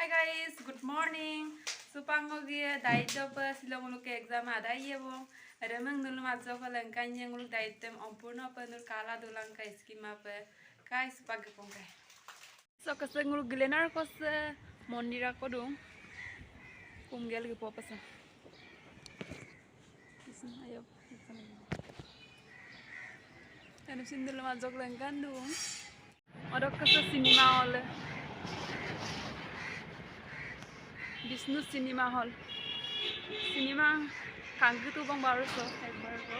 Hi guys, good morning. Supango gie dai job sila ngulu ke exam ada iya bo. Ada meng nulu mazo ko lengkanya ngulu dai tem ompurna pa nul kala dulang ka skima pa kai supage pong kai. So kase ngulu glenar ko se mondira ko dong. Kumgel ge popa sa. Ayo. Ano sindul mazo ko lengkan dong. Ada kase cinema hall. Vishnu cinema hall cinema कांगी तो बंग बारो सो एक बार को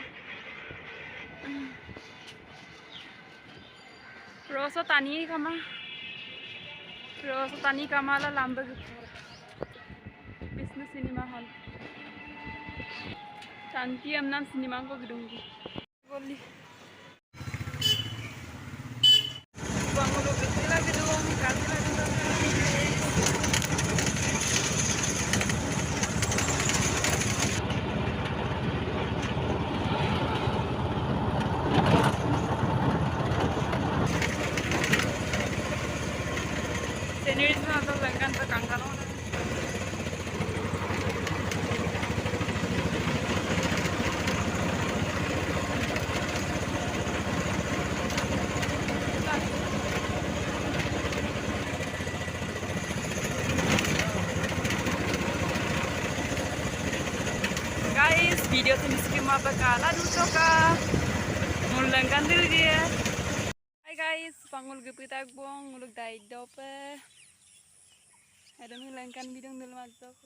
रोसो तानी कमा ला लांबे विष्णु सिनेमा हॉल शांति अमनाम सिनेमा को गिरूंगी बोली बंगलो बिस्ला गिरूंगी कातिला गिरूंगी Seneris na to lengkan sa kangkano na. Guys, video tulis kima bakala dito ka. Mulangkan dulu dia. Hai guys, pangul gepitag bong, ngulog dai dope. Ada mulangkan bidang dulu masuk.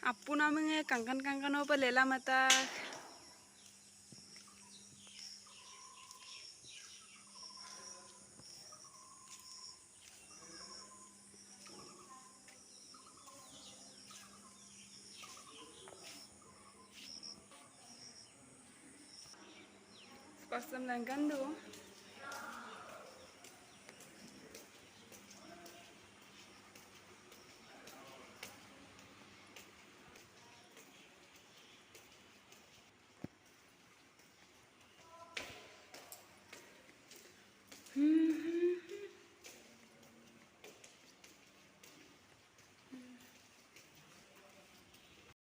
Apu namanya kangkan apa lela mata. Pasam langgan do.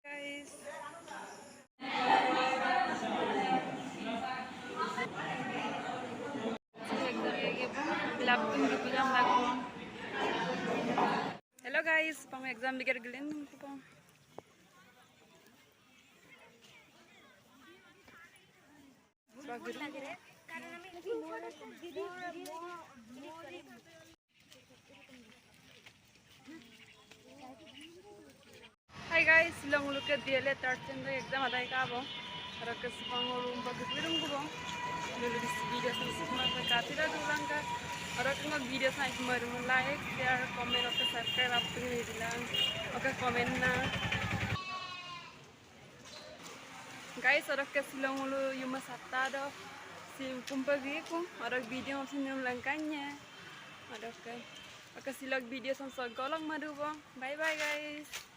Guys. Hello guys, pang exam bigger gilin ko po. Hi guys, silang uluk ke DLE third sem da exam ada ka bo. Ara ke sipang ulum pa gilin ko bo. Lulu di video sa sipma ka katira dulang ka. Ara ke mag video sa ikmar mo like, share, comment oke subscribe up to ni dilang. Oke comment na. Guys, orang ke silang ulu yuma sabta do si kumpagi ko orang video opsin yung langkanya orang ke silang video sang golong madu bang. Bye bye guys.